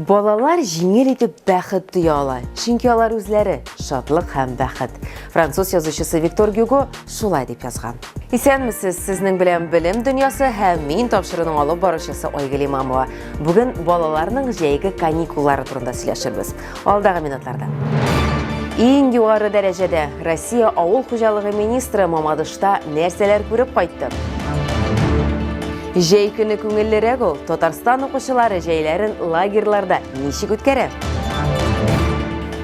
Балалар жеңел итеп бәхет туя ала, чөнки алар үзләре шатлык һәм бәхет. Француз язучысы Виктор Гюго шулай дип язган. Исәнмесез, сезнең белән белем дөньясы һәм мин тапшыруның алып баручысы Айгөл Имамова. Бүген балаларның җәйге каникуллары турында сөйләшербез. Алдагы минутларда. Иң югары дәрәҗәдә Россия авыл хуҗалыгы министры Мамадышта нәрсәләр күреп кайтты? Җәй көне күңеллерәк ул. Татарстан укучылары җәйләрен лагерьларда ничек үткәрә?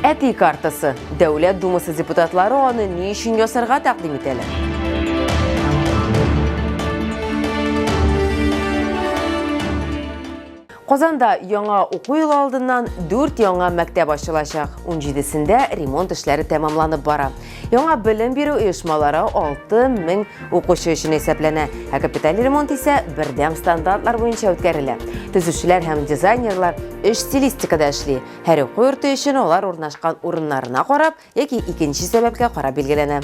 Әти картасы. Дәүләт думасы депутатлары аны ни өчен ясарга тәкъдим итәләр? Казанда яңа уку елы алдыннан 4 яңа мәктәп ачылачак. 17сендә ремонт эшләре тәмамланып бара. Яңа белем бирү оешмалары 6000 укучы өчен исәпләнә. Ә капиталь ремонт исә бердәм стандартлар буенча үткәрелә. Төзүчеләр һәм дизайнерлар эш стилистикада эшли. Һәр уку йорты өчен алар урнашкан урыннарына карап, яки икенче сәбәпкә карап билгеләнә.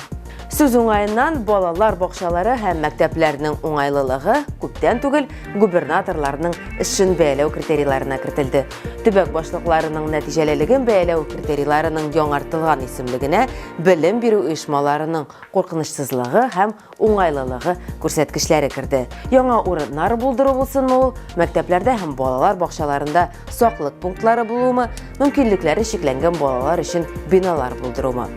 Сүз уңаеннан балалар бакчалары һәм мәктәпләрнең уңайлылыгы күптән түгел губернаторларның эшен бәяләү критерийларына кертелде. Төбәк башлыкларының нәтиҗәлелеген бәяләү критерийларының яңартылган исемлегенә белем бирү оешмаларының куркынычсызлыгы һәм уңайлылыгы күрсәткечләре керде. Яңа урыннар булдыру булсын ул, мәктәпләрдә һәм балалар бакчаларында саклык пунктлары булуымы, мөмкинлекләре чикләнгән балалар өчен биналар булдыруымы.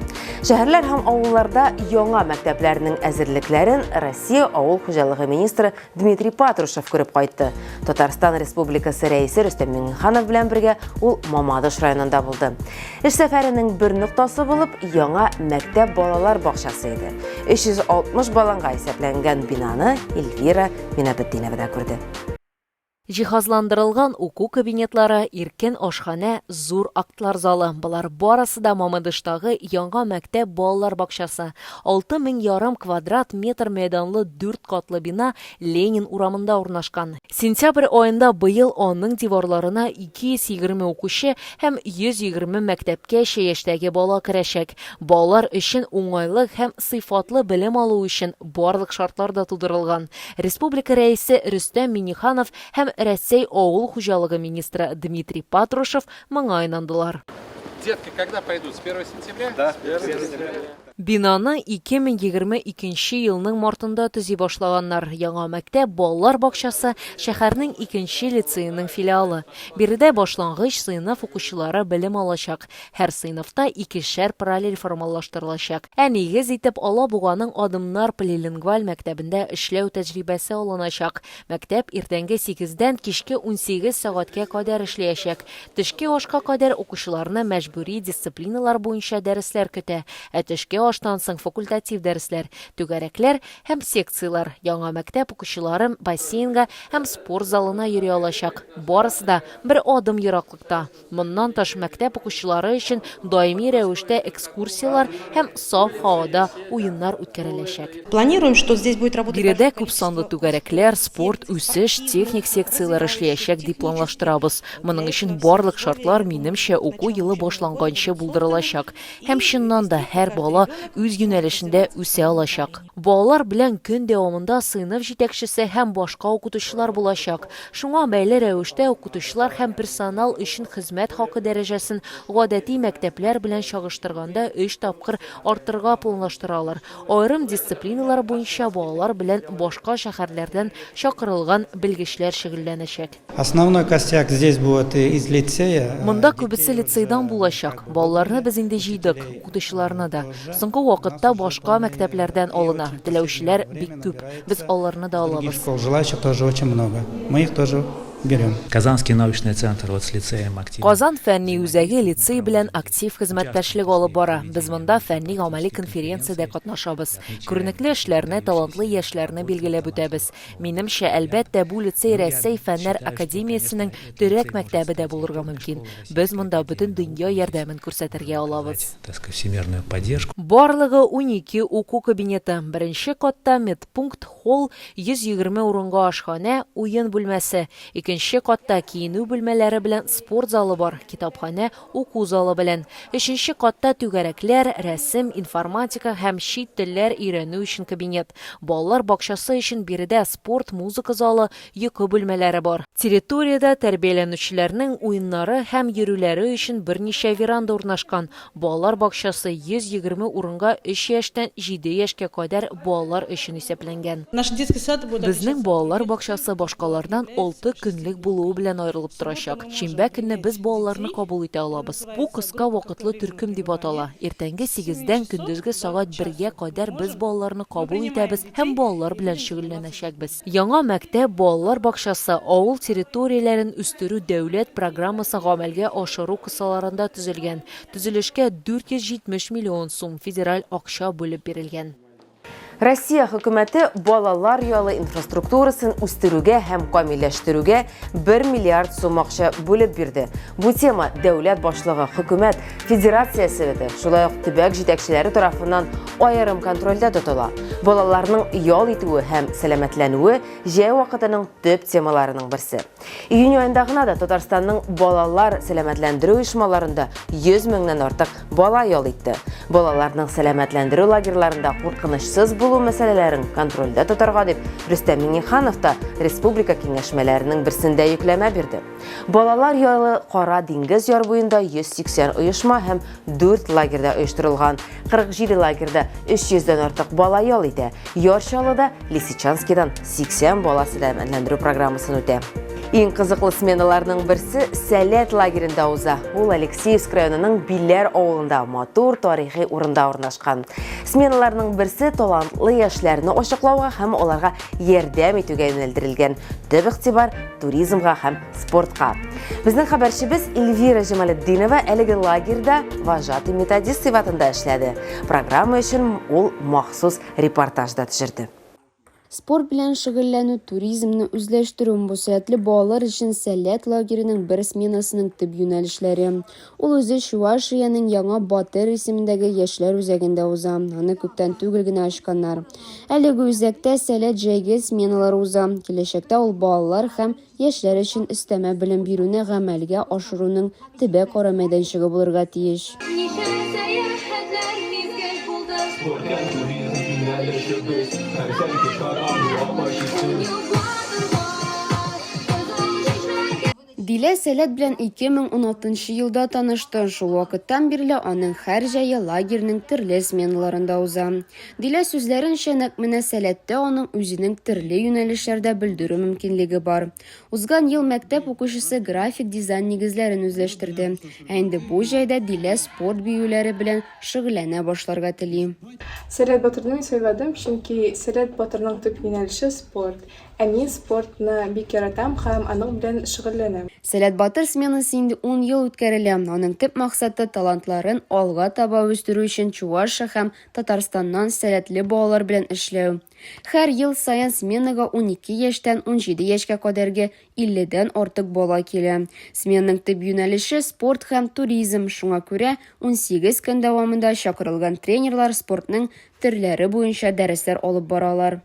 Шәһәрләр һәм авылларда яңа мәктәпләрнең әзерлекләрен Россия авыл хуҗалыгы министры Дмитрий Патрушев күреп кайтты. Татарстан Республикасы рәисе Рөстәм Миңнеханов белән бергә ул Мамадыш районында булды. Эш сәфәренең бер ноктасы булып яңа мәктәп балалар бакчасы иде. 360 баланга исәпләнгән бинаны Эльвира Минабетдинова да күрде. Җиһазландырылган уку кабинетлары, иркен ашхана, зур актлар залы. Булар барысы да Мамадыштагы яңа мәктәп балалар бакчасы. 6500 квадрат метр мәйданлы 4 катлы бина Ленин урамында урнашкан. Сентябрь айында быел аның диварларына 220 укучы һәм 120 мәктәпкә яшьтәге бала керәчәк. Балалар өчен уңайлы һәм сыйфатлы белем алу өчен барлык шартлар да тудырылган. Республика рәисе Рөстәм Миңнеханов һәм Россия авыл хуҗалыгы министры Дмитрий Патрушев моңа инандылар. Детки, когда пойдут? С 1 сентября? Да, с 1 сентября. Бинаны 2022 елның мартында төзи башлаганнар. Яңа мәктәп балалар бакчасы шәһәрнең 2нче лицейның филиалы. Биредә башлангыч сыйныф укучылары белем алачак. Һәр сыйныфта 2шәр параллель формалаштырылачак. Ә нигез итеп Алабуганың Адымнар полилингваль мәктәбендә эшләү тәҗрибәсе алыначак. Мәктәп иртәнге 8дән кичке 18 сәгатькә кадәр эшләячәк. Төшке ашка кадәр укучыларны мәҗбүри дисциплиналар буенча дәресләр көтә. Ә төшке аштан соң факультатив дәресләр, түгәрәкләр һәм секциялар. Яңа мәктәп укучылары бассейнга һәм спорт залына йөри алачак. Барысы да бер адым ераклыкта. Моннан тыш мәктәп укучылары өчен даими рәвештә экскурсиялар һәм саф һавада уеннар үткәреләчәк. Планируем, что здесь будет работать. Биредә күп санлы түгәрәкләр, спорт, үсеш, техник секциялар эшләячәк дип планлаштырабыз. Моның өчен барлык шартлар минемчә уку елы башланганчы булдырылачак. Һәм чыннан да һәр бала үз юнәлешендә үсә алачак. Балалар белән көн дәвамында сыйныф җитәкчесе һәм башка укытучылар булачак. Шуңа бәйле рәвештә укытучылар һәм персонал өчен хезмәт хакы дәрәҗәсен гадәти мәктәпләр белән чагыштырганда 3 тапкыр артырга планлаштыралар. Аерым дисциплиналар буенча балалар белән башка шәһәрләрдән чакырылган белгечләр шөгыльләнәчәк. Основной костяк здесь будет из лицея. Монда күбесе лицейдан булачак. Балаларны без инде җыйдык, укытучыларны да. Соңгы вакытта башка мәктәпләрдән алына. Теләүчеләр бик күп. Без аларны да алабыз. Желающих тоже очень много. Мы их тоже берем. Казанский научный центр вот с лицеем активно. Казан фәнни үзәге лицей белән актив хезмәттәшлек алып бара. Без монда фәнни гамәли конференциядә катнашабыз. Күренекле эшләрне, талантлы яшьләрне билгеләп үтәбез. Минемчә, әлбәттә, бу лицей Россия фәннәр академиясенең төрәк мәктәбе дә булырга мөмкин. Без монда бөтен дөнья ярдәмен күрсәтергә алабыз. Так сказать, всемирную поддержку. Барлыгы 12 уку кабинеты. Беренче катта медпункт, холл, 120 урынга ашхана, уен бүлмәсе. Икенче 2нче катта киенү бүлмәләре белән спорт залы бар, китапханә, уку залы белән. 3нче катта түгәрәкләр, рәсем, информатика һәм чит телләр өйрәнү өчен кабинет. Балалар бакчасы өчен биредә спорт, музыка залы, йокы бүлмәләре бар. Территориядә тәрбияләнүчеләрнең уеннары һәм йөрүләре өчен берничә веранда урнашкан. Балалар бакчасы 120 урынга 3 яшьтән 7 яшькә кадәр балалар өчен исәпләнгән. Безнең балалар бакчасы башкалардан 6 көнлек булуы белән аерылып торачак. Шимбә көнне без балаларны кабул итә алабыз. Бу кыска вакытлы төркем дип атала. Иртәнге 8-дән көндезге сагать 1-гә кадәр без балаларны кабул итәбез һәм балалар белән шөгыльләнәчәкбез. Яңа мәктәп балалар бакчасы авыл территорияләрен үстерү дәүләт программасы гамәлгә ашыру кысаларында төзелгән. Төзелешкә 470 миллион сум федераль акча бүлеп бирелгән. Россия хөкүмәте балалар ялы инфраструктурасын үстерүгә һәм камилләштерүгә 1 миллиард сум акча бүлеп бирде. Бу тема дәүләт башлыгы, хөкүмәт, федерация советы, шулай ук төбәк җитәкчеләре тарафыннан аерым контрольдә тотыла. Балаларның ял итүе һәм сәламәтләнүе җәй вакытының төп темаларының берсе. Июнь аенда гына да Татарстанның балалар сәламәтләндерү оешмаларында 100 меңнән артык бала ял итте. Балаларның сәламәтләндерү лагерьларында куркынычсыз булу мәсьәләләрен контрольдә тотарга дип Рөстәм Миңнеханов та республика киңәшмәләренең берсендә йөкләмә бирде. Балалар ялы Кара диңгез яр буенда 180 оешма һәм 4 лагерьдә оештырылган. 47 лагерьдә 300дән артык бала ял итә. Ярчалыда Лисичанскидан 80 бала сәламәтләндерү программасын үтә. Иң кызыклы сменаларның берсе Сәләт лагерендә уза. Ул Алексеевск районының Билләр авылында матур тарихи урында урнашкан. Сменаларның берсе талантлы яшьләрне ачыклауга һәм аларга ярдәм итүгә юнәлдерелгән. Төп игътибар туризмга һәм спортка. Безнең хәбәрчебез Эльвира Җамалетдинова әлеге лагерьда вожатый методист сыйфатында эшләде. Программа өчен ул махсус репортаж да төшерде. Спорт белән шөгыльләнү, туризмны үзләштерү бу сәләтле балалар өчен Сәләт лагеренең бер сменасының төп юнәлешләре. Ул үзе Чувашиянең Яңа Батыр исемендәге яшьләр үзәгендә уза. Аны күптән түгел генә ачканнар. Әлеге үзәктә Сәләт җәйге сменалар уза. Киләчәктә ул балалар һәм яшьләр өчен өстәмә белем бирүне гамәлгә ашыруның төбәк ара мәйданчыгы булырга тиеш. Дилә Сәләт белән 2016 елда танышты. Шул вакыттан бирле аның һәр җәе лагерьнең төрле сменаларында уза. Дилә сүзләренчә, нәкъ менә Сәләттә аның үзенең төрле юнәлешләрдә белдерү мөмкинлеге бар. Узган ел мәктәп укучысы график дизайн нигезләрен үзләштерде. Ә инде бу җәйдә Дилә спорт биюләре белән шөгыльләнә башларга тели. Сәләт Батырны сайладым, чөнки Сәләт Батырның төп юнәлеше спорт. Ә мин спортны бик яратам һәм аның белән шөгыльләнәм. Сәләт Батыр сменасы инде 10 ел үткәрелә. Аның төп максаты талантларын алга таба үстерү өчен Чувашия һәм Татарстаннан сәләтле балалар белән эшләү. Һәр ел саен сменага 12 яшьтән 17 яшькә кадәрге 50дән артык бала килә. Сменаның төп юнәлеше спорт һәм туризм. Шуңа күрә 18 көн дәвамында чакырылган тренерлар спортның төрләре буенча дәресләр алып баралар.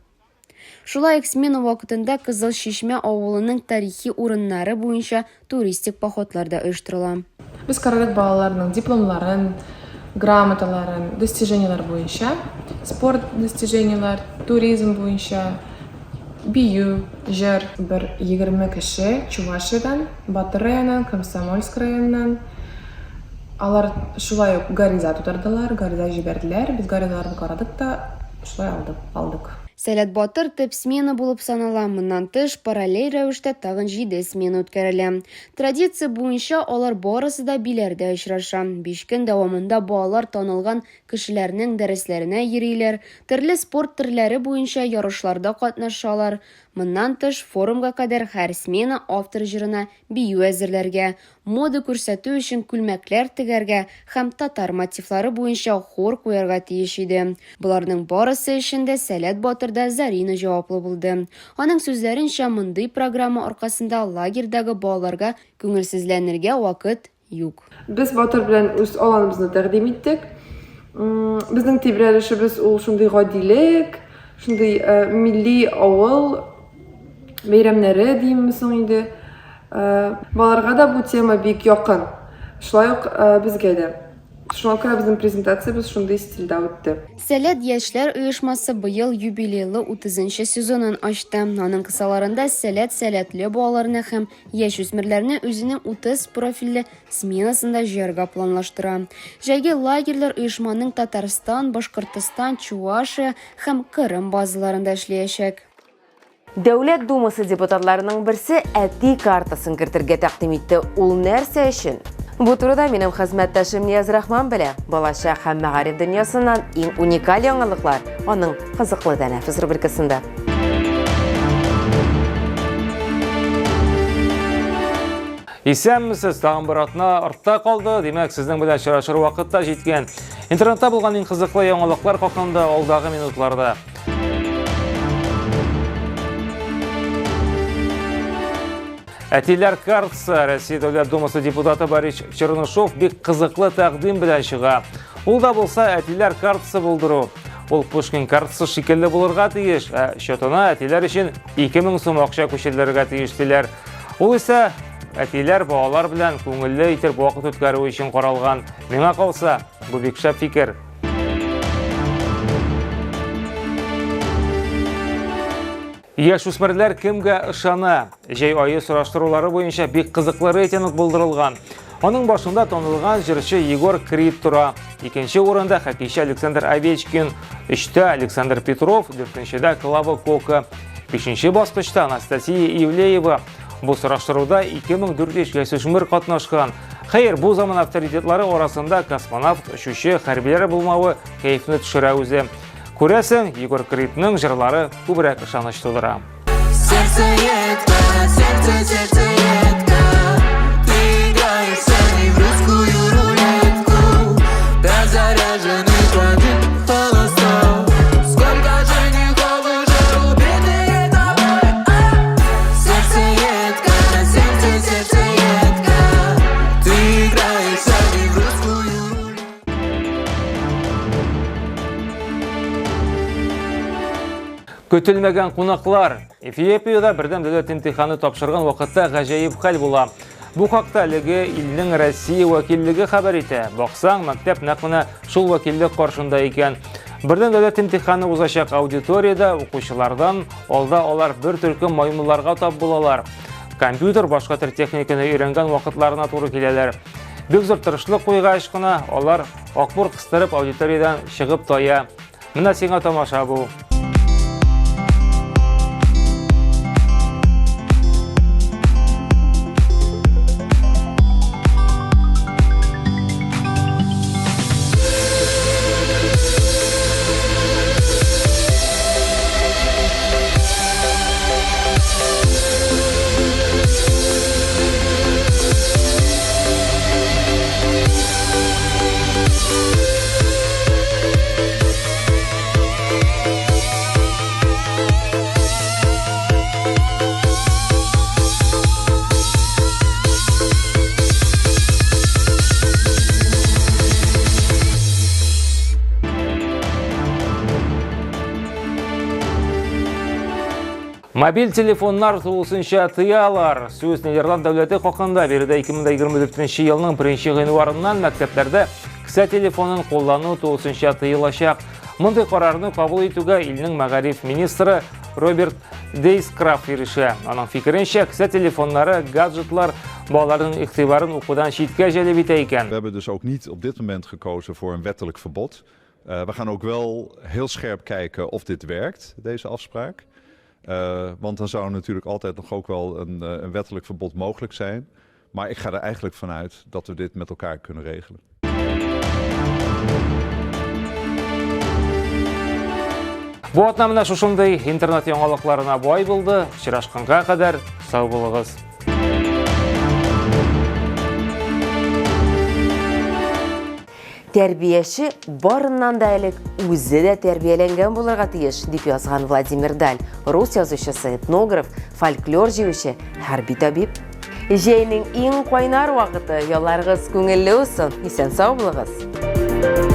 Шулай ук смена вакытында Кызыл Чишмә авылының тарихи урыннары буенча туристик походлар да оештырыла. Без карадык балаларның дипломларын, грамоталарын, достижениялар буенча, спорт достижениялар, туризм буенча, бию, җыр, бер 20 кеше Чувашиядән, Батыр районыннан, Комсомольск районыннан. Алар шулай ук гариза тутырдылар, гариза җибәрделәр. Без гаризаларны карадык та шулай алдык. Сәләт Батыр төп смена булып санала. Моннан тыш параллель рәвештә тагын 7 смена үткәрелә. Традиция буенча алар барысы да биләрдә очраша. 5 көн дәвамында балалар танылган кешеләрнең дәресләренә йөриләр, төрле спорт төрләре буенча ярышларда катнашалар. Моннан тыш форумга кадәр һәр смена автор җырына бию әзерләргә, мода күрсәтү өчен күлмәкләр тегәргә һәм татар мотивлары буенча хор куярга тиеш иде. Буларның барысы өчен дә Сәләт Батырда Зарина җаваплы булды. Аның сүзләренчә, мондый программа аркасында лагерьдәге балаларга күңелсезләнергә вакыт юк. Без Батыр белән үз аланыбызны тәкъдим иттек. Безнең тибрәлешебез ул шундый гадилек, шундый милли авыл бәйрәмнәре димме соң инде. Баларга да бу тема бик якын. Шулай ук безгә дә. Шуңа күрә безнең презентациябыз шундый стильдә үтте. Сәләт яшьләр оешмасы быел юбилейлы 30-нчы сезонын ачты. Аның кысаларында сәләтле балаларны һәм яшь-үсмерләрне үзенең 30 профильле сменасында җыярга планлаштыра. Җәйге лагерьләр оешманың Татарстан, Башкортстан, Чувашия һәм Кырым базаларында эшләячәк. Дәүләт Думасы депутатларының берсе әти картасын кертергә тәкъдим итте. Ул нәрсә өчен? Бу турыда минем хезмәттәшем Нияз Рахман белә. Балачак һәм мәгариф дөньясыннан иң уникаль яңалыклар аның кызыклы тәнәфес рубрикасында. Исәнмесез, тагын бер атна артта калды. Димәк, сезнең белән очрашыр вакытта җиткән. Интернетта булган иң кызыклы яңалыклар хакында алдагы минутларда. Әтиләр картасы Россия Дәүләт Думасы депутаты Борис Чернышов бик кызыклы тәкъдим белән чыга. Ул да булса әтиләр картасы булдыру. Ул Пушкин картасы шикелле булырга тиеш. Счетына әтиләр өчен 2000 сум акча күчерергә тиештеләр. Ул исә әтиләр балалар белән күңелле итеп вакыт үткәрү өчен каралган. Миңа калса, бу бик шәп фикер. Яшь-үсмерләр кемгә ышана? Җәй айы сораштырулары буенча бик кызыклы рейтинг булдырылган. Аның башында танылган җырчы Егор Крид тора. Икенче урында хоккейчы Александр Овечкин, 3-тә Александр Петров, 4-нчедә Клава Кока, 5-нче баскычта Анастасия Ивлеева. Бу сораштыруда 2400 яшьүсмер катнашкан. Хәер, бу заман авторитетлары арасында космонавт, учучы, хәрбиләр булмавы кәефне төшерә үзе. Күрәсең, Егор Кридның җырлары күбрәк ышаныч тудыра. Көтелмәгән кунаклар. Эфиопиядә бердәм дәүләт имтиханы тапшырган вакытта гаҗәеп хәл була. Бу хакта әлеге илнең Россия вәкиллеге хәбәр итә. Баксаң, мәктәп нәкъ шул вәкиллек каршында икән. Бердәм дәүләт имтиханы узачак аудиториядә укучылардан алда алар бер төркем маймылларга тап булалар. Компьютер, башка төр техниканы өйрәнгән вакытларына туры киләләр. Бик зур тырышлык куйгач кына алар акбур кыстырып аудиториядан чыгып тая. Менә сиңа тамаша бу. Мобиль телефоннар тулысынча тыялар. Сүз Нидерланд дәүләте хакында биредә 2024 елның 1 гыйнварыннан мәктәпләрдә кесә телефонын куллану тулысынча тыелачак. Мондый карарны кабул итүгә илнең мәгариф министры Роберт Дейскраф ирешә. Аның фикеренчә, кесә телефоннары, гаджетлар балаларның игътибарын укудан читкә җәлеп итә икән. We hebben dus ook niet op dit moment gekozen voor een wettelijk verbod. We gaan ook wel heel scherp kijken of dit werkt, deze afspraak. Want dan zou natuurlijk altijd nog ook wel een wettelijk verbod mogelijk zijn. Maar ik ga er eigenlijk vanuit dat we dit met elkaar kunnen regelen. Бу атна менә шушындый интернет яңалыкларына бай булды. Очрашканга кадәр сау булыгыз. Тәрбияче барыннан да элек үзе дә тәрбияләнгән булырга тиеш, дип язган Владимир Даль, рус язучысы, этнограф, фольклор җыючы, хәрби табиб. Җәйнең иң кайнар вакыты, ялларыгыз күңелле үсен, исән-сау булыгыз.